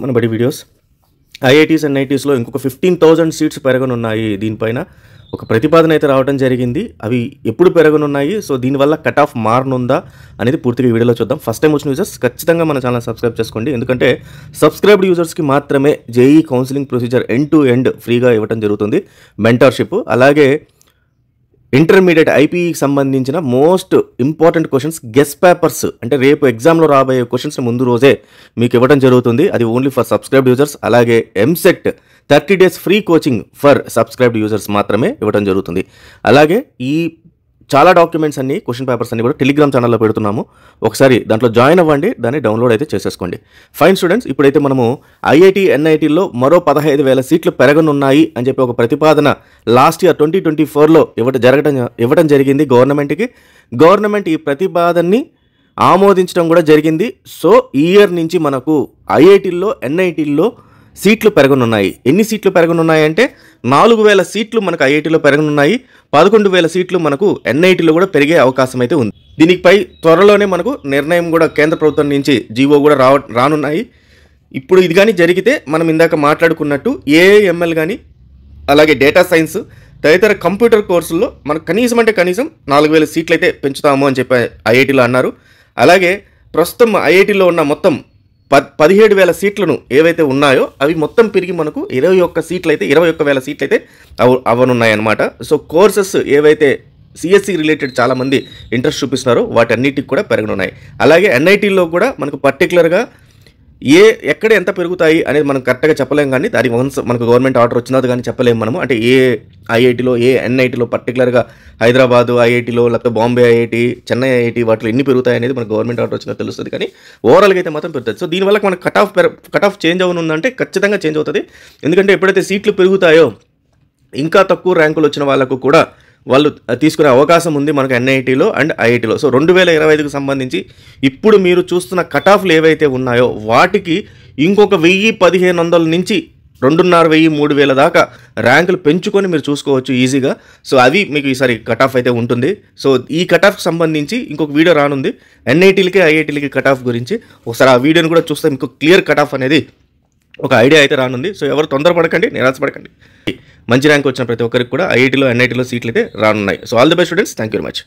మన బడి videos. IITs and ఐఐటీస్లో ఇంకొక 15,000 సీట్స్ పెరగనున్నాయి. దీనిపైన ఒక ప్రతిపాదన అయితే రావడం జరిగింది. అవి ఎప్పుడు పెరగనున్నాయి, సో దీనివల్ల కట్ ఆఫ్ మారనుందా అనేది పూర్తిగా ఈ వీడియోలో చూద్దాం. ఫస్ట్ టైం వచ్చిన యూజర్స్ ఖచ్చితంగా మన ఛానల్ సబ్స్క్రైబ్ చేసుకోండి, ఎందుకంటే సబ్స్క్రైబ్డ్ యూజర్స్కి మాత్రమే JEE counselling procedure end to end ఫ్రీగా ఇవ్వడం జరుగుతుంది. మెంటర్షిప్, అలాగే ఇంటర్మీడియట్ ఐపీఈకి సంబంధించిన most important questions, guest papers అంటే రేపు ఎగ్జామ్లో రాబోయే క్వశ్చన్స్ ముందు రోజే మీకు ఇవ్వడం జరుగుతుంది. అది ఓన్లీ ఫర్ సబ్స్క్రైబ్డ్ యూజర్స్. అలాగే EAMCET 30 days free coaching for subscribed users మాత్రమే ఇవ్వడం జరుగుతుంది. అలాగే ఈ చాలా డాక్యుమెంట్స్ అన్ని, క్వశ్చన్ పేపర్స్ అన్ని కూడా టెలిగ్రామ్ ఛానల్లో పెడుతున్నాము. ఒకసారి దాంట్లో జాయిన్ అవ్వండి, దాన్ని డౌన్లోడ్ అయితే చేసేసుకోండి. ఫైన్ స్టూడెంట్స్, ఇప్పుడైతే మనము ఐఐటీ ఎన్ఐటీలో మరో 15,000 సీట్లు పెరగనున్నాయి అని చెప్పి ఒక ప్రతిపాదన లాస్ట్ ఇయర్ 2024లో ఇవ్వడం జరిగింది గవర్నమెంట్కి. గవర్నమెంట్ ఈ ప్రతిపాదనని ఆమోదించడం కూడా జరిగింది. సో ఈ ఇయర్ నుంచి మనకు ఐఐటీల్లో ఎన్ఐటీల్లో సీట్లు పెరగనున్నాయి. ఎన్ని సీట్లు పెరగనున్నాయి అంటే 4,000 సీట్లు మనకు ఐఐటీలో పెరగనున్నాయి. 11,000 సీట్లు మనకు ఎన్ఐటీలో కూడా పెరిగే అవకాశం అయితే ఉంది. దీనిపై త్వరలోనే మనకు నిర్ణయం కూడా కేంద్ర ప్రభుత్వం నుంచి జీవో కూడా రానున్నాయి. ఇప్పుడు ఇది కానీ జరిగితే మనం ఇందాక మాట్లాడుకున్నట్టు ఏఐఎంఎల్ కానీ, అలాగే డేటా సైన్స్ తదితర కంప్యూటర్ కోర్సుల్లో మనకు కనీసం 4,000 సీట్లు అయితే పెంచుతాము అని చెప్పి ఐఐటీలో అన్నారు. అలాగే ప్రస్తుతం ఐఐటీలో ఉన్న మొత్తం 17,000 సీట్లను ఏవైతే ఉన్నాయో అవి మొత్తం పెరిగి మనకు 21,000 సీట్లు అయితే అవనున్నాయి అన్నమాట. సో కోర్సెస్ ఏవైతే సిఎస్సి రిలేటెడ్ చాలామంది ఇంట్రెస్ట్ చూపిస్తున్నారో వాటన్నిటికి కూడా పెరగనున్నాయి. అలాగే ఎన్ఐటీలో కూడా మనకు పర్టికులర్గా ఎక్కడ ఎంత పెరుగుతాయి అనేది మనం కరెక్ట్గా చెప్పలేం, కానీ దాని వన్స్ మనకు గవర్నమెంట్ ఆర్డర్ వచ్చినది కానీ చెప్పలేము మనము. అంటే ఏ ఐఐటీలో ఎన్ఐటీలో పర్టికులర్గా హైదరాబాదు ఐఐటీలో, లేకపోతే బాంబే ఐఐటీ, చెన్నై ఐఐటీ వాటిలో ఎన్ని పెరుగుతాయి అనేది మనకు గవర్నమెంట్ ఆర్డర్ వచ్చినా తెలుస్తుంది, కానీ ఓవరాల్గా అయితే మాత్రం పెరుగుతుంది. సో దీనివల్ల మనకు కట్ ఆఫ్ చేంజ్ అవునుందంటే ఖచ్చితంగా చేంజ్ అవుతుంది. ఎందుకంటే ఎప్పుడైతే సీట్లు పెరుగుతాయో ఇంకా తక్కువ ర్యాంకులు వచ్చిన వాళ్ళకు కూడా వాళ్ళు తీసుకునే అవకాశం ఉంది మనకు ఎన్ఐటీలో అండ్ ఐఐటీలో. సో 2025కి సంబంధించి ఇప్పుడు మీరు చూస్తున్న కట్ ఆఫ్లు ఏవైతే ఉన్నాయో వాటికి ఇంకొక 1,000-1,500 నుంచి 2,500-3,000 దాకా ర్యాంకులు పెంచుకొని మీరు చూసుకోవచ్చు ఈజీగా. సో అవి మీకు ఈసారి కట్ ఆఫ్ అయితే ఉంటుంది. సో ఈ కట్ ఆఫ్కి సంబంధించి ఇంకొక వీడియో రానుంది ఎన్ఐటీలకి ఐఐటీలకి కట్ ఆఫ్ గురించి. ఒకసారి ఆ వీడియోని కూడా చూస్తే మీకు క్లియర్ కట్ ఆఫ్ అనేది ఒక ఐడియా అయితే రానుంది. సో ఎవరు తొందరపడకండి, నిరాశపడకండి. మంచి ర్యాంక్ వచ్చిన ప్రతి ఒక్కరికి కూడా ఐఐటీలో ఎన్ఐటీలో సీట్లు అయితే రానున్నాయి. So all the best students, thank you very much.